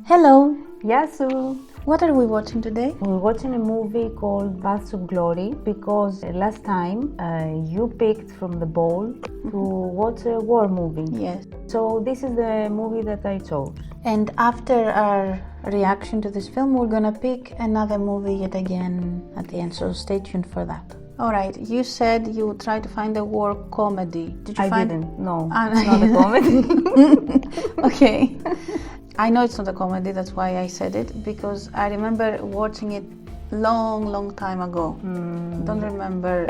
Hello! Yasu! What are we watching today? We're watching a movie called Baths of Glory because last time you picked from the bowl to watch a war movie. Yes. So this is the movie that I chose. And after our reaction to this film, we're gonna pick another movie yet again at the end, so stay tuned for that. Alright, you said you would try to find a war comedy. Did you find I didn't. No, Ah, it's not a comedy. Okay. I know it's not a comedy, that's why I said it, because I remember watching it long time ago. Don't remember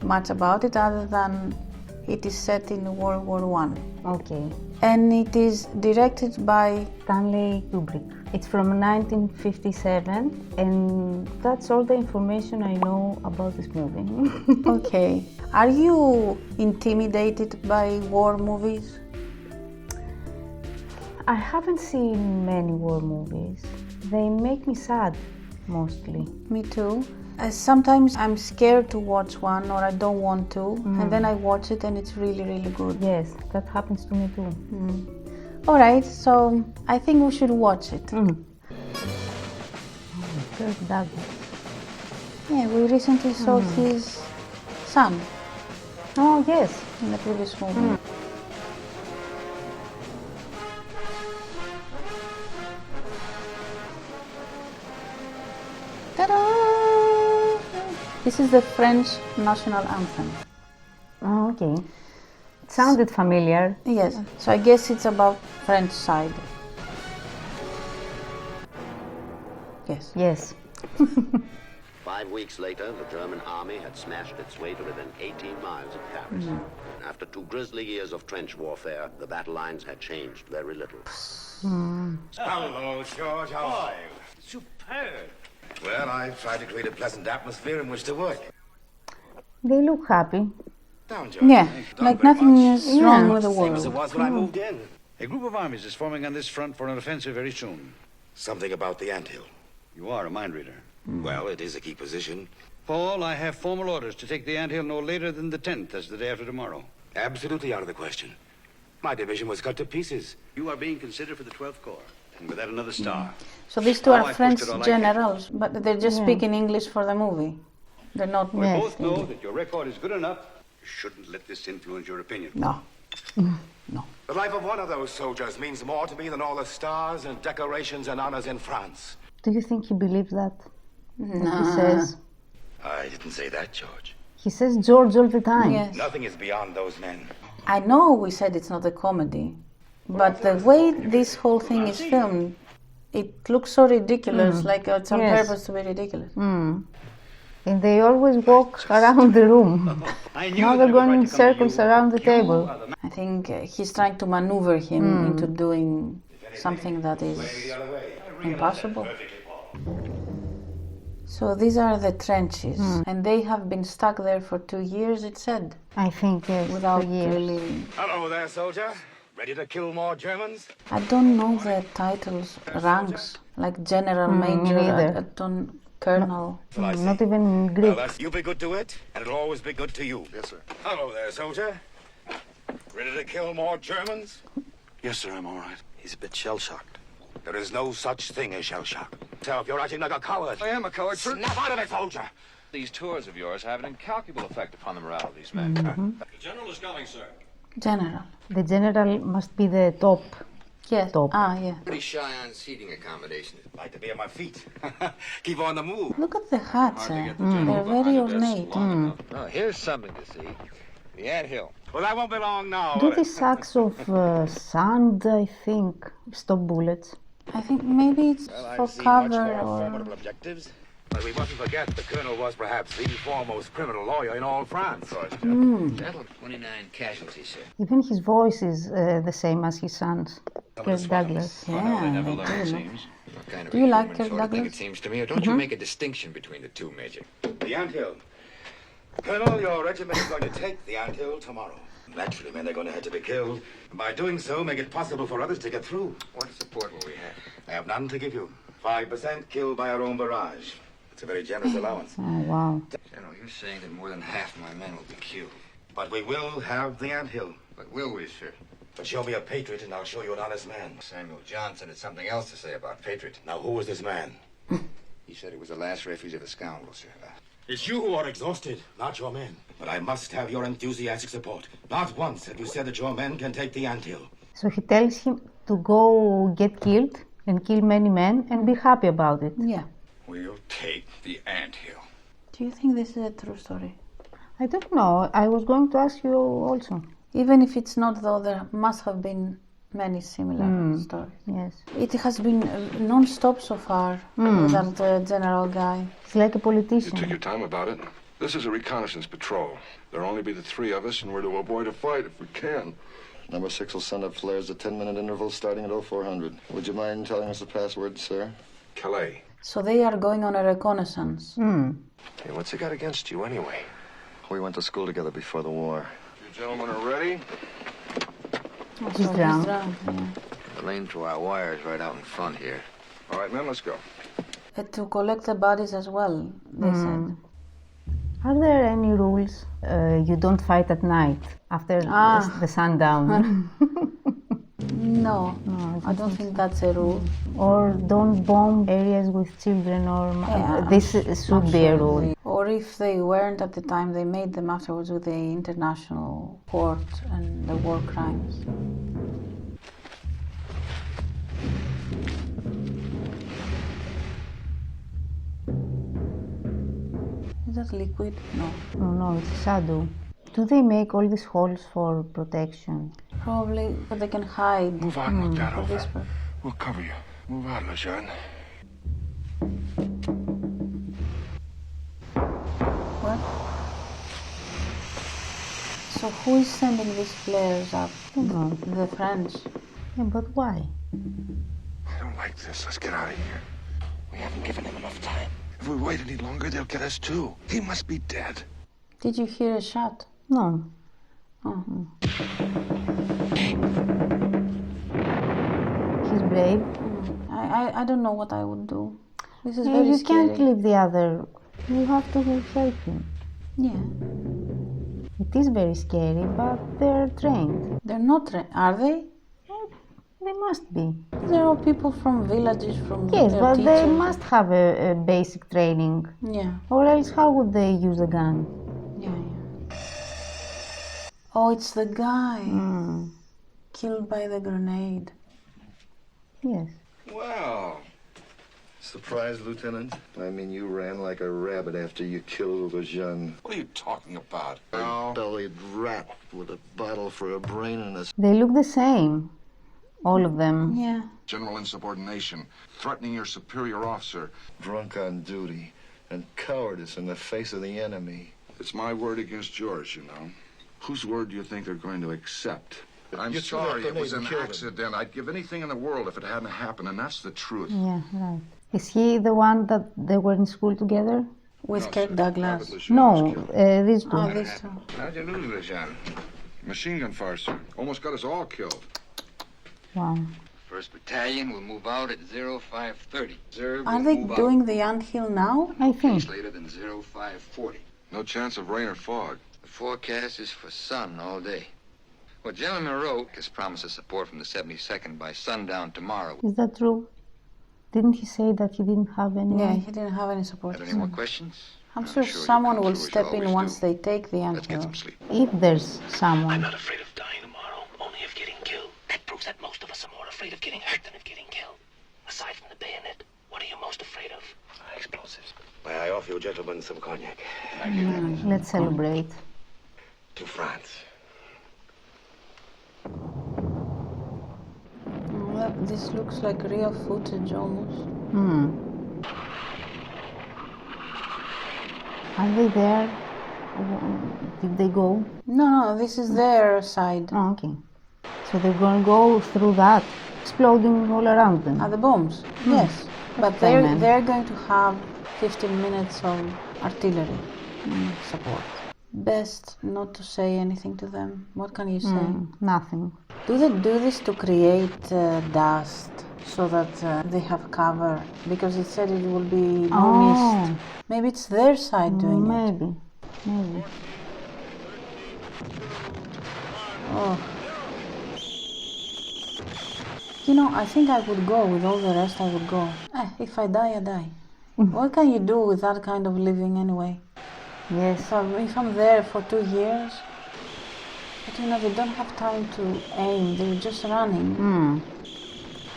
much about it other than it is set in World War I. Okay. And it is directed by Stanley Kubrick. It's from 1957 and that's all the information I know about this movie. Okay. Are you intimidated by war movies? I haven't seen many war movies. They make me sad, mostly. Me too. Sometimes I'm scared to watch one or I don't want to, and then I watch it and it's really good. Yes, that happens to me too. Alright, so I think we should watch it. Kirk Douglas. Yeah, we recently saw his son Oh, yes. in the previous movie. Ta-da! This is the French national anthem. Oh, okay. It sounded familiar. Yes, so I guess it's about French side. Yes. Yes. 5 weeks later, the German army had smashed its way to within 18 miles of Paris. After 2 grisly years of trench warfare, the battle lines had changed very little. Hello, George. How are you? Superb. Well, I've tried to create a pleasant atmosphere in which to work. They look happy. Down, George. Yeah, Done like very nothing much. is wrong with the Same as it world. was when I moved in. A group of armies is forming on this front for an offensive very soon. Something about the anthill. You are a mind reader. Well, it is a key position. Paul, I have formal orders to take the anthill no later than the 10th, as the day after tomorrow. Absolutely out of the question. My division was cut to pieces. You are being considered for the 12th Corps, and with that another star. So these two Oh, are I pushed French it all I generals, but they're just speaking English for the movie. They're not. We Yes, both know that your record is good enough. You shouldn't let this influence your opinion. No. The life of one of those soldiers means more to me than all the stars and decorations and honors in France. Do you think he believes that? He says. I didn't say that, George. He says George all the time. Yes. Nothing is beyond those men. I know we said it's not a comedy, but the way this whole thing is filmed, it looks so ridiculous, like it's on Yes. purpose to be ridiculous. And they always walk around the room. I knew Now that they're I was going right in to come to circles you. around the You table. are the man. I think he's trying to maneuver him into doing something that is impossible. So these are the trenches, and they have been stuck there for 2 years, it said, I think, yes, without for years. really... Hello there, soldier. Ready to kill more Germans? I don't know the titles, ranks, like general, major, neither. I don't, colonel. Not even in Greek. You be good to it, and it'll always be good to you. Yes, sir. Hello there, soldier. Ready to kill more Germans? Yes, sir, I'm all right. He's a bit shell-shocked. There is no such thing as shell shock. So if you're acting like a coward, I am a coward, sir. snap out of it, soldier. These tours of yours have an incalculable effect upon the morale of these men. The general is coming, sir. General. The general must be the top. Yes. Top. Ah, yeah. Pretty shy on seating accommodations. Like to be on my feet. Keep on the move. Look at the hats, Hard to eh? get the general They're very behind a desk ornate. long enough. Oh, here's something to see. The anthill. Well, that won't be long now. Do will it? these sacks of sand, I think, stop bullets? I think maybe it's Well, for I've seen much cover more or... formidable objectives. But we mustn't forget the colonel was perhaps the foremost criminal lawyer in all France. That'll 29 casualties, sir. Even his voice is the same as his son's. Kirk Douglas. Yeah, Never I learn, do it know. seems. What kind of Do you a like human Kirk sort of thing Douglas? it seems to me, or don't you make a distinction between the two, Major? The anthill. Colonel, your regiment is going to take the anthill tomorrow. Naturally, men are going to have to be killed. By doing so, make it possible for others to get through. What support will we have? I have none to give you. 5% killed by our own barrage. It's a very generous allowance. Oh, wow. General, you're saying that more than half my men will be killed. But we will have the anthill. But will we, sir? But show me a patriot and I'll show you an honest man. Samuel Johnson had something else to say about patriot. Now, who was this man? He said he was the last refuge of the scoundrels, sir. It's you who are exhausted, not your men. But I must have your enthusiastic support. Not once have you said that your men can take the anthill. So he tells him to go get killed and kill many men and be happy about it. Yeah. We'll take the anthill. Do you think this is a true story? I don't know. I was going to ask you also. Even if it's not, though, there must have been many similar stories. Yes. It has been non-stop so far, that general guy. It's like a You politician. took your time about it. This is a reconnaissance patrol. There'll only be the three of us, and we're to avoid a fight if we can. Number 6 will send up flares at 10-minute intervals starting at 0400. Would you mind telling us the password, sir? Calais. So they are going on a reconnaissance. Hey, what's he got against you anyway? We went to school together before the war. You gentlemen are ready? He's drunk. Yeah. The lane to our wires right out in front here. All right, men, let's go. To collect the bodies as well, they said. Are there any rules? You don't fight at night after the sundown. No, I don't think that's a rule. Or don't bomb areas with children or... this should be a rule. Or if they weren't at the time, they made them afterwards with the International Court and the war crimes. Is that liquid? No. No, it's shadow. Do they make all these holes for protection? Probably, but they can hide. Move out and look that for over. this purpose. We'll cover you. Move out, Lejeune. What? So who is sending these flares up? No. The French. Yeah, but why? I don't like this. Let's get out of here. We haven't given him enough time. If we wait any longer, they'll get us too. He must be dead. Did you hear a shot? No. He's brave. I don't know what I would do. This is Yeah, very you scary. can't leave the other. You have to help him. Yeah. It is very scary, but they're trained. They're not are they? They must be. They're all people from villages, from Yes, their but they teachers. must have a basic training. Yeah, Or else how would they use a gun? yeah. Oh, it's the guy killed by the grenade. Yes. Wow. Surprised, Lieutenant? I mean, you ran like a rabbit after you killed Lejeune. What are you talking about? A bellied rat with a bottle for a brain and a... They look the same. All of them. Yeah. General insubordination, threatening your superior officer. drunk on duty, and cowardice in the face of the enemy. It's my word against yours, you know. Whose word do you think they're going to accept? I'm You threw that sorry, it grenade was and an killed him. accident. I'd give anything in the world if it hadn't happened, and that's the truth. Yeah, right. Is he the one that they were in school together? With Kirk Douglas. No, these two. Oh, these two. How'd you lose, Lejeune? Machine gun fire, sir. Almost got us all killed. Wow. First Battalion will move out at 0530. Reserve Are will they move doing the anthill now? I out think. later than 0540. No chance of rain or fog. The forecast is for sun all day. Well, General Moreau has promised us support from the 72nd by sundown tomorrow. Is that true? Didn't he say that he didn't have any? Yeah, he didn't have any support. Got any more questions? I'm sure you'll someone come will through as you step in always once do. they take the Let's get anthill. some sleep. If there's someone. Not afraid of dying tomorrow, only of getting killed. That proves that most of us are more afraid of getting hurt than of getting killed. Aside from the bayonet, what are you most afraid of? Explosives. May I offer you gentlemen some cognac? Let's celebrate. To France. This looks like real footage almost. Are they there? Did they go? No, this is their side. Oh, okay. So they're going to go through that, exploding all around them. The bombs, yes. But Okay, man. they're going to have 15 minutes of artillery support. Best not to say anything to them. What can you say? Nothing. Do they do this to create dust so that they have cover? Because it said it will be no mist. Maybe it's their side doing it. Maybe. Oh, You know, I think I would go. With all the rest, I would go. If I die, I die. What can you do with that kind of living anyway? Yes. If I'm there for 2 years, but you know, they don't have time to aim. They're just running.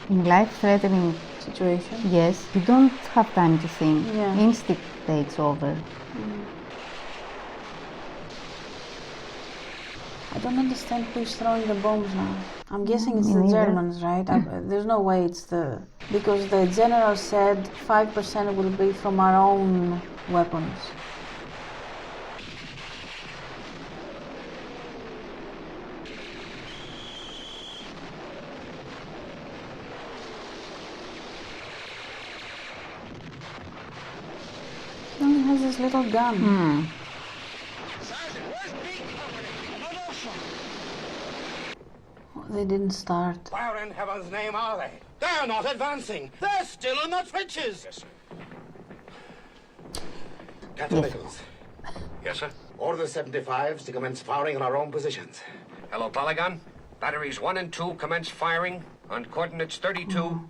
In life-threatening Situation. yes, you don't have time to think. Yeah. Instinct takes over. I don't understand who's throwing the bombs now. I'm guessing it's Me the neither. Germans, right? There's no way it's the... Because the general said 5% will be from our own weapons. He only has this little gun. They didn't start. Where in heaven's name are they? They're not advancing. They're still in the trenches. Yes, sir. Captain Nichols, Yes, sir. order the 75s to commence firing in our own positions. Hello, Polygon. Batteries 1 and 2 commence firing on coordinates 32,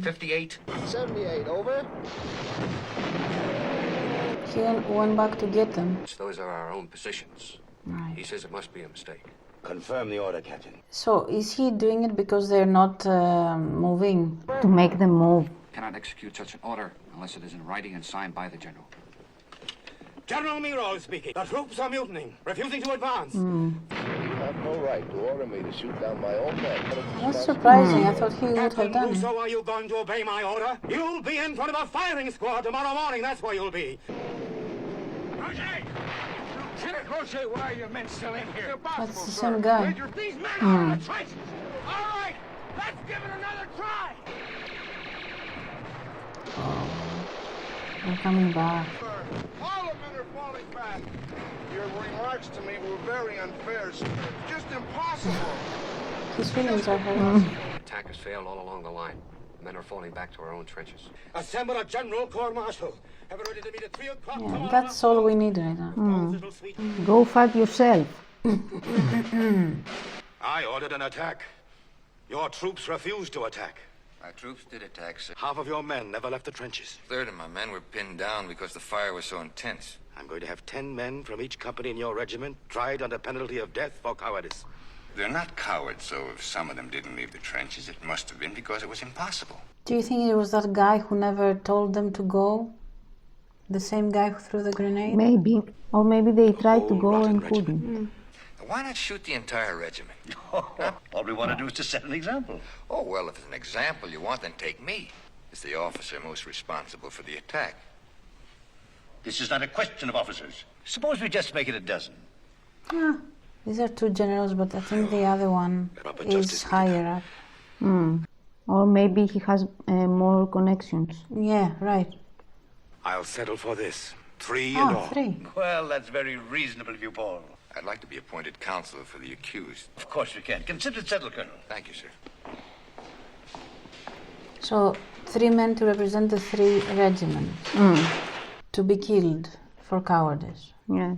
58. 78, over. He went back to get them. Those are our own positions. Right. He says it must be a mistake. Confirm the order, Captain. So, is he doing it because they're not moving? To make them move. Cannot execute such an order unless it is in writing and signed by the general. General Miro speaking. The troops are mutinying, refusing to advance. You have no right to order me to shoot down my own men. That's surprising. I thought he would have Captain done it. Russo, are you going to obey my order? You'll be in front of a firing squad tomorrow morning. That's where you'll be. Roger! Lieutenant Roger, why are your men still in here? That's the same guy. These men are in the trenches. All right, let's give it another try. They're coming back. All the men are falling back. Your remarks to me were very unfair, sir. Just impossible. His feelings are hurt. Attack has failed all along the line. Men are falling back to our own trenches. Assemble a general court-martial. Have it ready to meet at 3 o'clock Yeah, tomorrow. that's all we need right now. Go fight yourself. I ordered an attack. Your troops refused to attack. Our troops did attack, sir. Half of your men never left the trenches. A third of my men were pinned down because the fire was so intense. I'm going to have 10 men from each company in your regiment tried under penalty of death for cowardice. They're not cowards, so if some of them didn't leave the trenches, it must have been because it was impossible. Do you think it was that guy who never told them to go? The same guy who threw the grenade? Maybe. Or maybe they tried to whole go rotten and regiment. couldn't. Why not shoot the entire regiment? All we want to do is to set an example. Oh, well, if it's an example you want, then take me. As the officer most responsible for the attack. This is not a question of officers. Suppose we just make it a dozen. Yeah. These are two generals, but I think the other one Proper is justice higher up. Or maybe he has more connections. Yeah, right. I'll settle for this. 3 and all. 3. Well, that's very reasonable of you, Paul. I'd like to be appointed counsel for the accused. Of course we can. Consider it settled, Colonel. Thank you, sir. So, 3 men to represent the 3 regiments. To be killed for cowardice. Yeah.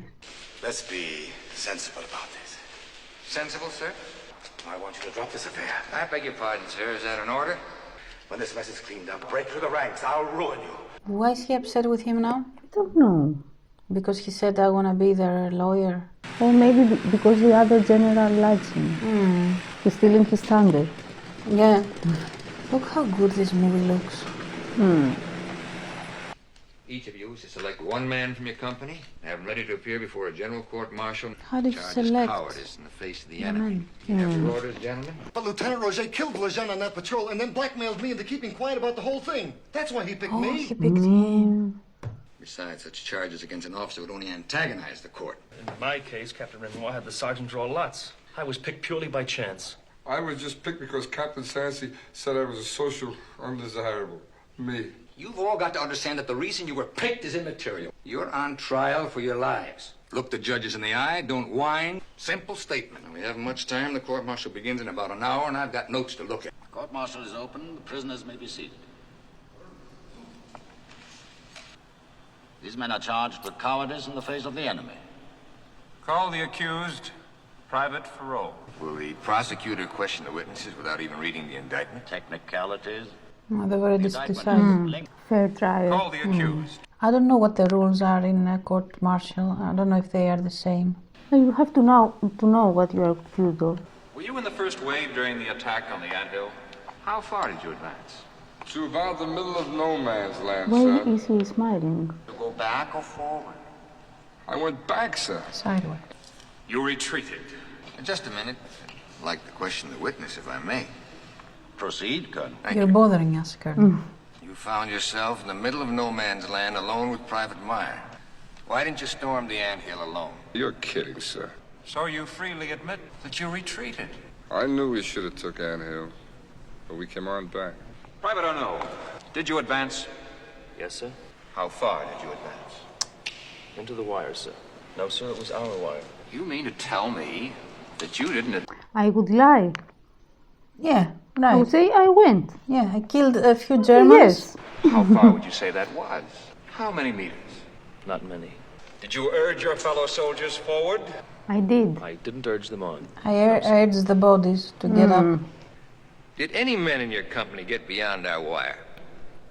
Let's be sensible about this. Sensible, sir? I want you to drop this affair. I beg your pardon, sir. Is that an order? When this mess is cleaned up, break through the ranks. I'll ruin you. Why is he upset with him now? I don't know. Because he said, I want to be their lawyer. Or maybe because the other general likes him. He's stealing his thunder. Yeah. Look how good this movie looks. Each of you is to select 1 man from your company and have him ready to appear before a general court-martial. How did you Charges select cowardice in the face of the the enemy. men? You have your orders, gentlemen? But Lieutenant Roger killed Blajan on that patrol and then blackmailed me into keeping quiet about the whole thing. That's why he picked Oh, me. he picked him. Besides, such charges against an officer would only antagonize the court. In my case, Captain Renoir had the sergeant draw lots. I was picked purely by chance. I was just picked because Captain Sancy said I was a social undesirable. Me. You've all got to understand that the reason you were picked is immaterial. You're on trial for your lives. Look the judges in the eye, don't whine. Simple statement. We haven't much time. The court-martial begins in about an hour, and I've got notes to look at. Court-martial is open. The prisoners may be seated. These men are charged with cowardice in the face of the enemy. Call the accused. Private Farrell. Will the prosecutor question the witnesses without even reading the indictment? Technicalities. They've already decided. Fair trial. Call the accused. I don't know what the rules are in a court-martial. I don't know if they are the same. You have to know what you are accused of. Were you in the first wave during the attack on the anthill? How far did you advance? To about the middle of no man's land, Why sir. is he smiling? To go back or forward? I went back, sir. Sideward. You retreated. Just a minute. I'd like to question the witness, if I may. Proceed, Colonel. You're bothering us, Colonel. You found yourself in the middle of no man's land alone with Private Meyer. Why didn't you storm the anthill alone? You're kidding, sir. So you freely admit that you retreated. I knew we should have took Anthill, but we came on back. Private Arnault, did you advance? Yes, sir. How far did you advance? Into the wire, sir. No, sir, it was our wire. You mean to tell me that you didn't... I would lie. Yeah, I right. would say I went. Yeah, I killed a few Germans. Yes. How far would you say that was? How many meters? Not many. Did you urge your fellow soldiers forward? I did. I didn't urge them on. I urged the bodies to get up. Did any men in your company get beyond our wire?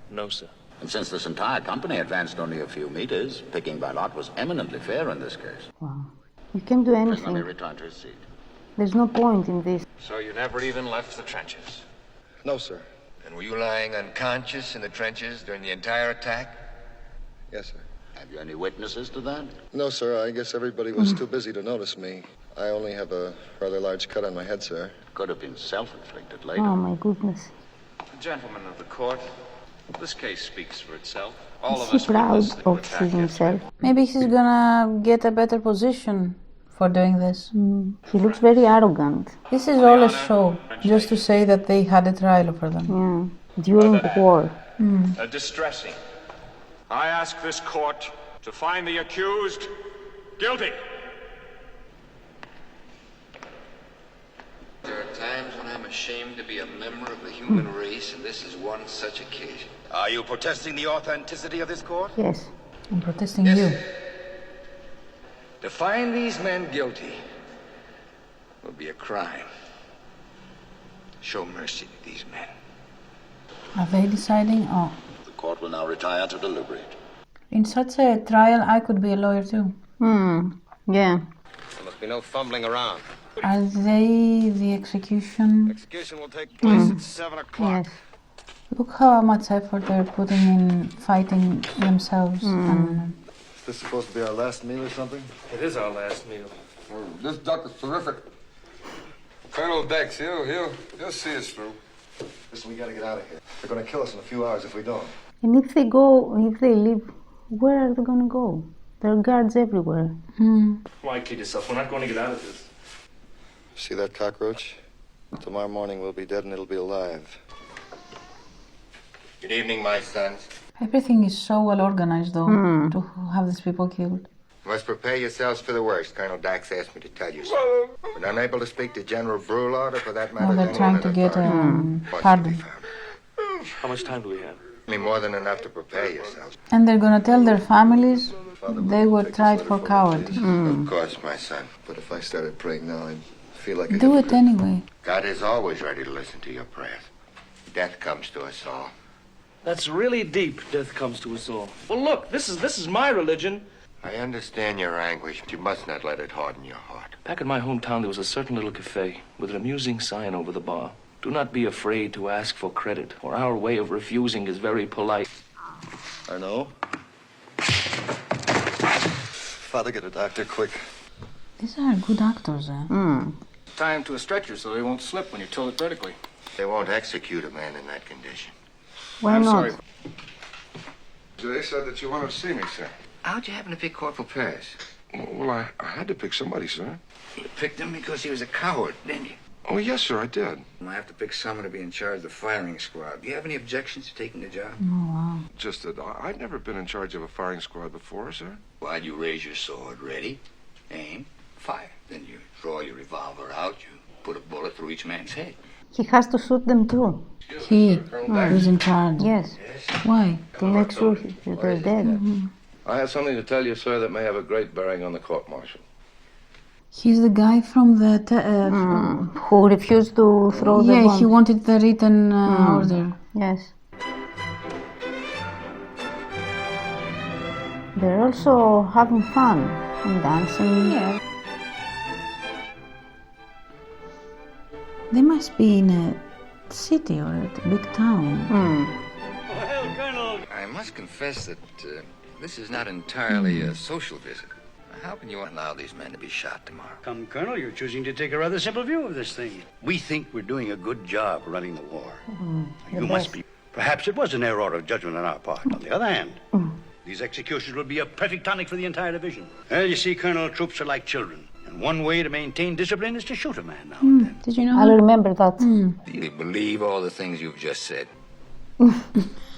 No, sir. And since this entire company advanced only a few meters, picking by lot was eminently fair in this case. Wow. You can do Prisoner may anything. return to his seat. There's no point in this. So you never even left the trenches? No, sir. And were you lying unconscious in the trenches during the entire attack? Yes, sir. Have you any witnesses to that? No, sir. I guess everybody was too busy to notice me. I only have a rather large cut on my head, sir. Could have been self-inflicted later. Oh my goodness. Gentlemen of the court, this case speaks for itself. All of Is us he proud witnessed the of attack himself? Maybe he's gonna get a better position for doing this. He looks very arrogant. This is all a show, just to say that they had a trial over them. Yeah. During war. Distressing. I ask this court to find the accused guilty. There are times when I'm ashamed to be a member of the human race, and this is one such occasion. Are you protesting the authenticity of this court? Yes. I'm protesting you. To find these men guilty would be a crime. Show mercy to these men. Are they deciding? Oh. The court will now retire to deliberate. In such a trial, I could be a lawyer too. Yeah. There must be no fumbling around. Are they the execution? Execution will take place at 7 o'clock. Yes. Look how much effort they're putting in fighting themselves. And Is this supposed to be our last meal or something? It is our last meal. This duck is terrific. Colonel Dex, he'll see us through. Listen, we gotta get out of here. They're gonna kill us in a few hours if we don't. And if they leave, where are they gonna go? There are guards everywhere. Why kid yourself? We're not going to get out of this. See that cockroach? Tomorrow morning we'll be dead and it'll be alive. Good evening, my sons. everything is so well organized, though, to have these people killed. You must prepare yourselves for the worst. Colonel Dax asked me to tell you so. But I'm able to speak to General Brulard, or for that matter, Well, they're trying to get pardon. How much time do we have? I mean, more than enough to prepare yourselves. And they're gonna tell their families they were tried for cowardice. Of course, my son. But if I started praying now, I'd feel like I Do it anyway. God is always ready to listen to your prayers. Death comes to us all. That's really deep. Death comes to us all. Well, look, this is my religion. I understand your anguish, but you must not let it harden your heart. Back in my hometown, there was a certain little cafe with an amusing sign over the bar. Do not be afraid to ask for credit, for our way of refusing is very polite. I know. Father, get a doctor, quick. These are good actors, eh? Tie him to a stretcher so he won't slip when you tilt it vertically. They won't execute a man in that condition. Why I'm not? sorry. They said that you wanted to see me, sir. How'd you happen to pick Corporal Paris? Well, I had to pick somebody, sir. You picked him because he was a coward, didn't you? Oh, yes, sir, I did. I have to pick someone to be in charge of the firing squad. Do you have any objections to taking the job? Just that I'd never been in charge of a firing squad before, sir. While you raise your sword, ready, aim, fire. Then you draw your revolver out, you put a bullet through each man's head. He has to shoot them too. He who's in charge. Yes, Why? to make sure they're dead. I have something to tell you, sir, that may have a great bearing on the court-martial. He's the guy from the... Who refused to throw the bomb. Yeah, he wanted the written order. Yes. They're also having fun and dancing. Yeah. They must be in a city or a big town. Well, Colonel. I must confess that this is not entirely a social visit. How can you allow these men to be shot tomorrow? Come, Colonel, you're choosing to take a rather simple view of this thing. We think we're doing a good job running the war. You must be. Perhaps it was an error of judgment on our part. On the other hand, these executions will be a perfect tonic for the entire division. Well, you see, Colonel, troops are like children. And one way to maintain discipline is to shoot a man now and then. Did you know I'll that? remember that. Do you believe all the things you've just said?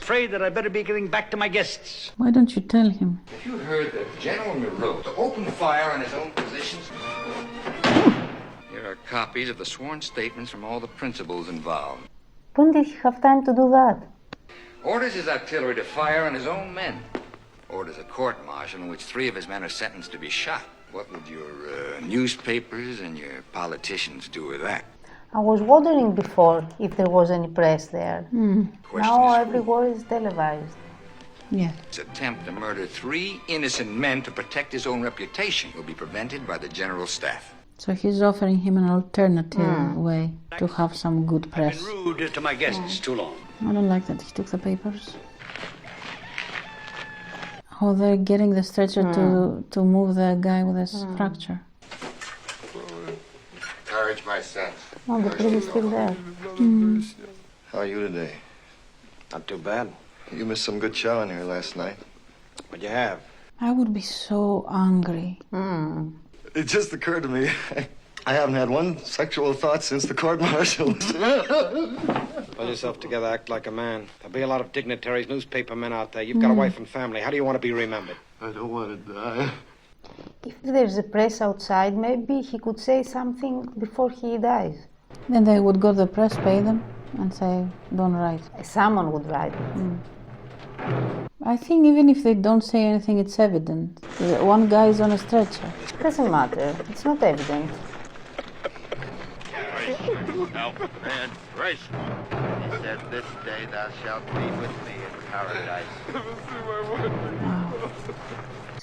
Afraid that I better be getting back to my guests. Why don't you tell him? If you heard that General Miro to open fire on his own positions... Here are copies of the sworn statements from all the principals involved. When did he have time to do that? Orders his artillery to fire on his own men. Orders a court-martial in which 3 of his men are sentenced to be shot. What would your newspapers and your politicians do with that? I was wondering before if there was any press there. Now every war is televised. Yeah. His attempt to murder 3 innocent men to protect his own reputation will be prevented by the general staff. So he's offering him an alternative way to have some good press. I've been rude to my guests too long. I don't like that he took the papers. Oh, they're getting the stretcher to move the guy with a fracture. Courage, my son. Oh, the police is still there. How are you today? Not too bad. You missed some good showing here last night. What'd you have? I would be so angry. It just occurred to me, I haven't had one sexual thought since the court-martial. Pull yourself together, act like a man. There'll be a lot of dignitaries, newspaper men out there. You've got a wife and family. How do you want to be remembered? I don't want to die. If there's a press outside, maybe he could say something before he dies. Then they would go to the press, pay them, and say, don't write. Someone would write. I think even if they don't say anything, it's evident. One guy is on a stretcher. Doesn't matter. It's not evident. No, man, grace. He said, this day thou shalt be with me in paradise.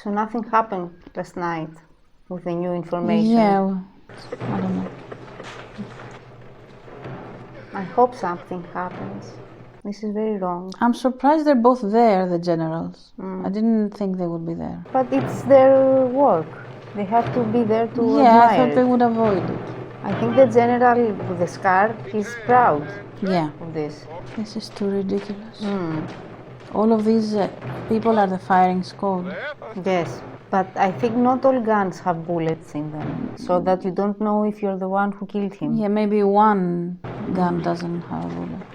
So nothing happened last night with the new information. Yeah, I don't know. I hope something happens. This is very wrong. I'm surprised they're both there, the generals. I didn't think they would be there. But it's their work. They have to be there to Yeah, I admire thought they would avoid it. I think the general with the scar is proud of this. This is too ridiculous. All of these people are the firing squad. Yes, but I think not all guns have bullets in them, so that you don't know if you're the one who killed him. Yeah, maybe one gun doesn't have a bullet.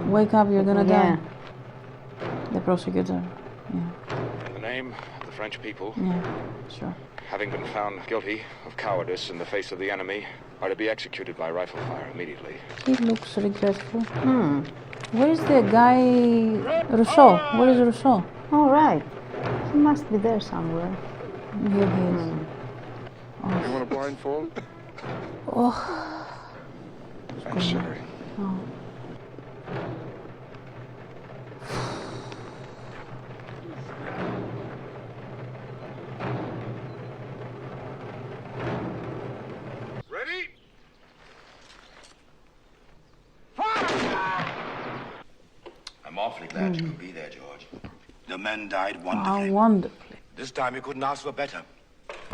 Wake up, you're gonna die. The prosecutor. In the name of the French people, Sure. having been found guilty of cowardice in the face of the enemy, are to be executed by rifle fire immediately. He looks regretful. Where is the guy, Rousseau? Where is Rousseau? All right. He must be there somewhere. Here he is. You want a blindfold? Oh. I'm sorry. Oh. Ready? I'm awfully glad you could be there, George. The men died wonderfully. How wonderfully. This time you couldn't ask for better.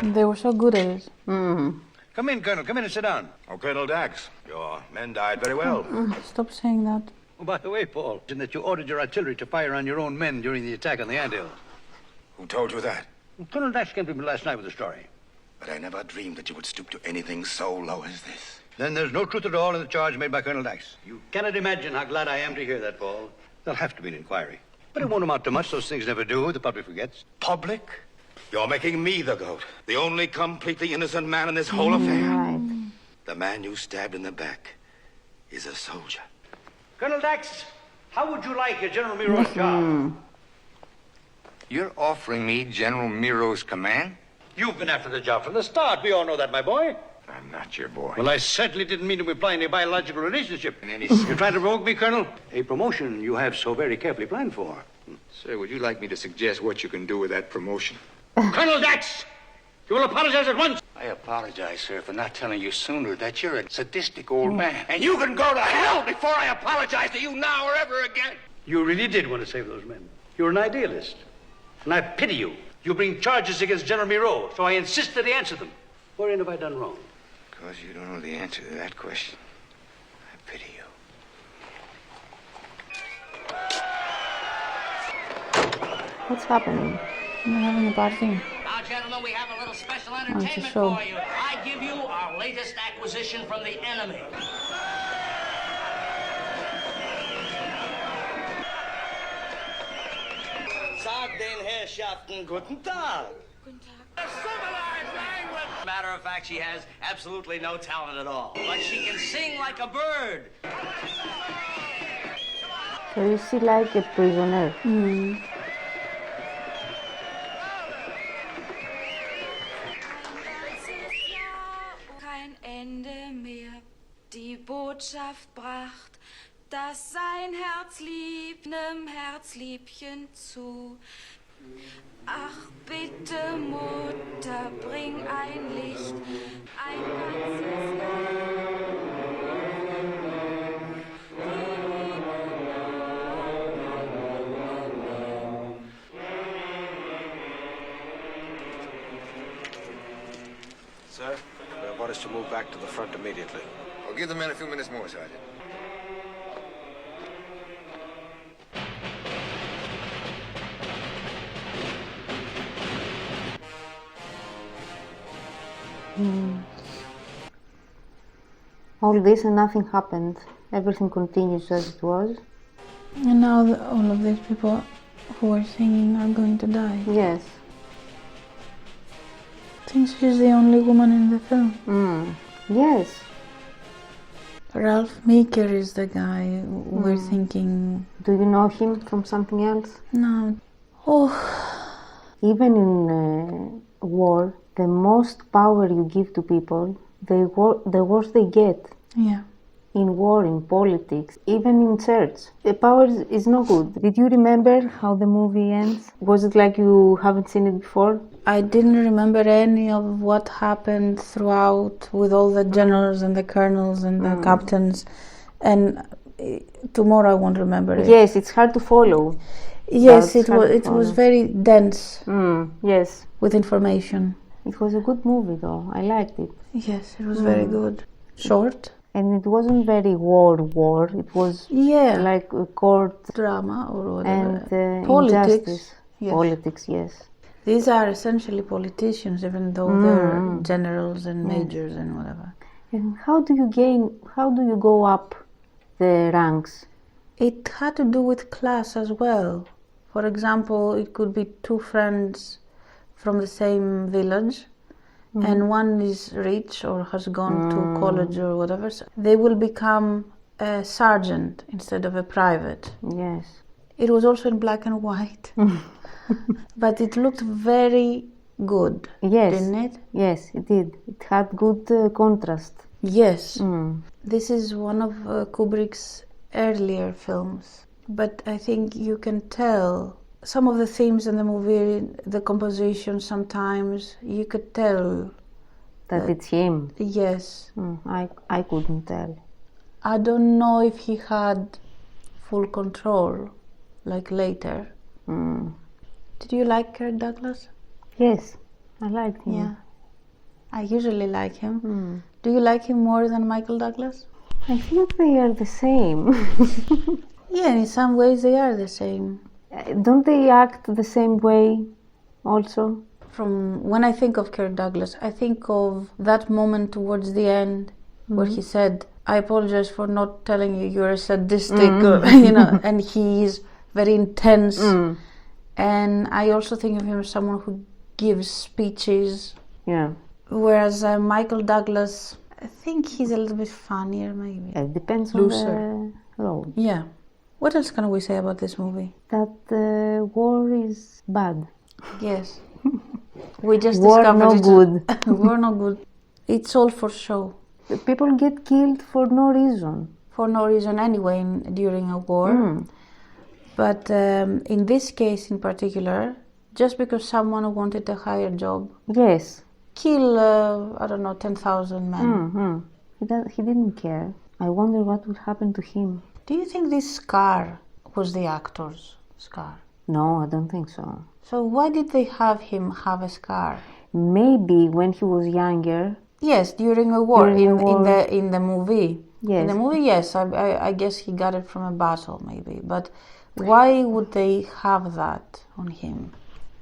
They were so good at it. Come in, Colonel. Come in and sit down. Oh, Colonel Dax, your men died very well. Stop saying that. Oh, by the way, Paul, in that you ordered your artillery to fire on your own men during the attack on the anthill. Who told you that? Colonel Dax came to me last night with the story. But I never dreamed that you would stoop to anything so low as this. Then there's no truth at all in the charge made by Colonel Dax. You cannot imagine how glad I am to hear that, Paul. There'll have to be an inquiry. But it won't amount to much. Those things never do. The public forgets. Public? You're making me the goat. The only completely innocent man in this whole affair. Right. The man you stabbed in the back is a soldier. Colonel Dax, how would you like General Miro's job? You're offering me General Miro's command? You've been after the job from the start. We all know that, my boy. I'm not your boy. Well, I certainly didn't mean to imply any biological relationship. You're trying to provoke me, Colonel? A promotion you have so very carefully planned for. Sir, would you like me to suggest what you can do with that promotion? Colonel Dax! You will apologize at once. I apologize, sir, for not telling you sooner that you're a sadistic old man. And you can go to hell before I apologize to you now or ever again. You really did want to save those men. You're an idealist. And I pity you. You bring charges against General Miro, so I insist that he answer them. Wherein have I done wrong? Because you don't know the answer to that question. I pity you. What's happening? We're having a party. Now, gentlemen, we have a little special it's a entertainment show. for you. I give you our latest acquisition from the enemy. Sag den Herrschaften guten Tag. Guten Tag. Civilized language. Matter of fact, she has absolutely no talent at all. But she can sing like a bird. So you see like a prisoner. Kein Ende mehr. Die Botschaft bracht, dass sein Herz liebt, nem Herzliebchen zu. Ach bitte, Mutter, bring ein Licht, ein ganzes Sir, we have orders to move back to the front immediately. Well, give the men a few minutes more, Sergeant. All this and nothing happened. Everything continues as it was. And now all of these people who are singing are going to die. Yes. Thinks she's the only woman in the film. Yes. Ralph Meeker is the guy we're thinking. Do you know him from something else? No. Oh. Even in war, the most power you give to people, the worse they get. Yeah. In war, in politics, even in church. The power is no good. Did you remember how the movie ends? Was it like you haven't seen it before? I didn't remember any of what happened throughout with all the generals and the colonels and the captains. And tomorrow I won't remember it. Yes, it's hard to follow. Yes, it was very dense. Yes. With information. It was a good movie though. I liked it. Yes, it was very good. Short. And it wasn't very war. It was like a court drama or whatever. And politics. Yes. Politics, yes. These are essentially politicians, even though they're generals and majors and whatever. And how do you go up the ranks? It had to do with class as well. For example, it could be two friends from the same village. And one is rich or has gone to college or whatever, so they will become a sergeant instead of a private. Yes. It was also in black and white, but it looked very good, didn't it? Yes, it did. It had good contrast. Yes. This is one of Kubrick's earlier films, but I think you can tell some of the themes in the movie, the composition, sometimes you could tell that it's him. Yes. I couldn't tell. I don't know if he had full control, like later. Did you like Kirk Douglas? Yes, I liked him. Yeah, I usually like him. Do you like him more than Michael Douglas? I think they are the same. Yeah, in some ways they are the same. Don't they act the same way also? From when I think of Kirk Douglas, I think of that moment towards the end where he said, I apologize for not telling you you're a sadistic, and he is very intense. And I also think of him as someone who gives speeches. Yeah. Whereas Michael Douglas, I think he's a little bit funnier maybe. It depends Looser. on the role. Yeah. What else can we say about this movie? That war is bad. Yes. We just were discovered no good. We're no good. It's all for show. People get killed for no reason. For no reason anyway during a war. But in this case in particular, just because someone wanted a higher job. Yes. Kill, I don't know, 10,000 men. He didn't care. I wonder what would happen to him. Do you think this scar was the actor's scar? No, I don't think so. So why did they have him have a scar? Maybe when he was younger. Yes, during a war. During the war. In the movie. Yes. In the movie, yes. I guess he got it from a battle, maybe. But why would they have that on him?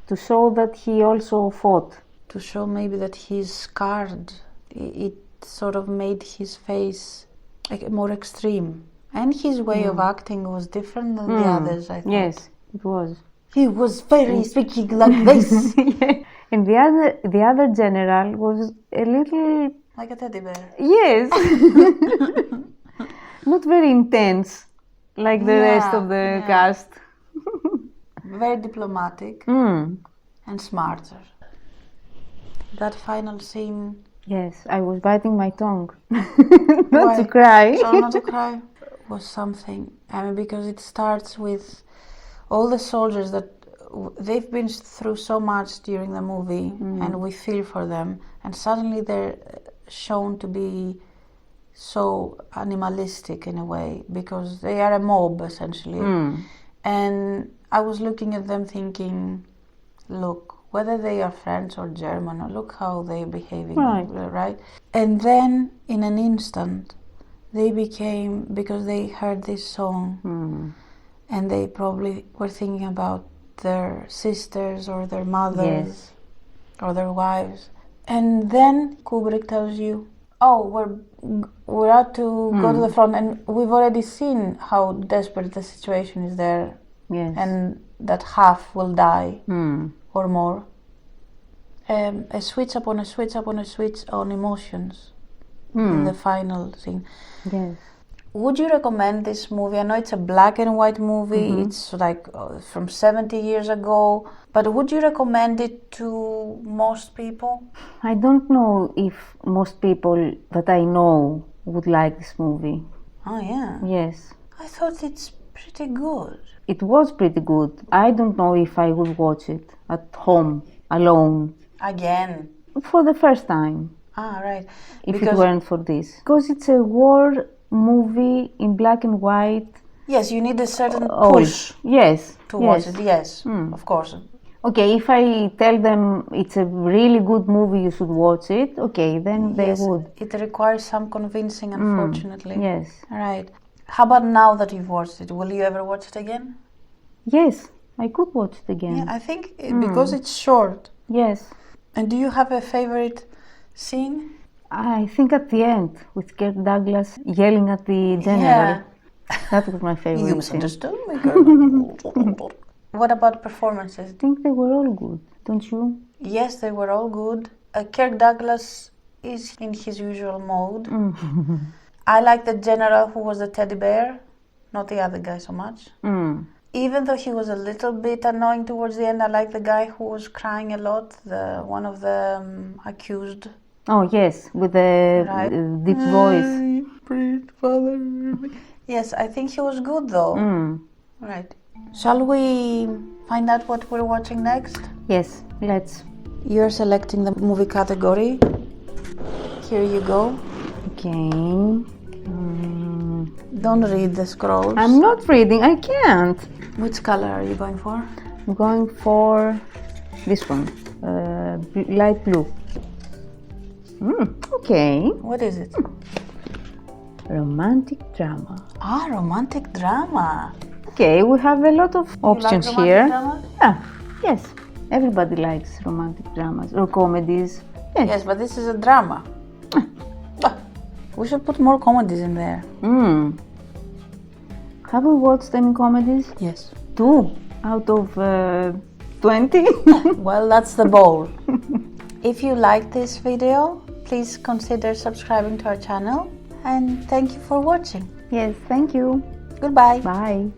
To show that he also fought. To show maybe that he's scarred. It sort of made his face like more extreme. And his way of acting was different than the others, I thought. Yes, it was. He was very speaking like this. And the other general was a little... Like a teddy bear. Yes. Not very intense, like the rest of the cast. Very diplomatic and smarter. That final scene... Yes, I was biting my tongue. Not to cry. So not to cry was something. I mean, because it starts with all the soldiers that they've been through so much during the movie, and we feel for them, and suddenly they're shown to be so animalistic in a way, because they are a mob essentially. And I was looking at them thinking, look, whether they are French or German, or look how they're behaving, right? And then in an instant they became, because they heard this song, and they probably were thinking about their sisters or their mothers or their wives. And then Kubrick tells you, oh, we're out to go to the front, and we've already seen how desperate the situation is there, and that half will die or more. A switch upon a switch upon a switch on emotions in the final scene. Yes. Would you recommend this movie? I know it's a black and white movie. It's like from 70 years ago. But would you recommend it to most people? I don't know if most people that I know would like this movie. Oh, yeah? Yes. I thought it's pretty good. It was pretty good. I don't know if I would watch it at home, alone. Again? For the first time. Ah, right. If it weren't for this. Because it's a war movie in black and white. Yes, you need a certain push. Yes. To watch it, yes, of course. Okay, if I tell them it's a really good movie, you should watch it, okay, then they would. It requires some convincing, unfortunately. Yes. Right. How about now that you've watched it? Will you ever watch it again? Yes, I could watch it again. Yeah, I think because it's short. Yes. And do you have a favorite scene? I think at the end, with Kirk Douglas yelling at the general. That was my favorite. You misunderstood me, girl. What about performances? I think they were all good, don't you? Yes, they were all good. Kirk Douglas is in his usual mode. I like the general who was the teddy bear, not the other guy so much. Even though he was a little bit annoying towards the end, I like the guy who was crying a lot, one of the accused. Oh, yes, with the deep voice. Please, Father. Yes, I think he was good though. Right. Shall we find out what we're watching next? Yes, let's. You're selecting the movie category. Here you go. Okay. Don't read the scrolls. I'm not reading, I can't. Which color are you going for? I'm going for this one, light blue. Okay. What is it? Romantic drama. Ah, romantic drama. Okay, we have a lot of options like here. Dramas? Yeah, yes. Everybody likes romantic dramas or comedies. Yes, but this is a drama. We should put more comedies in there. Have we watched any comedies? Yes. 2 out of 20? Well, that's the goal. If you like this video, please consider subscribing to our channel. And thank you for watching. Yes, thank you. Goodbye. Bye.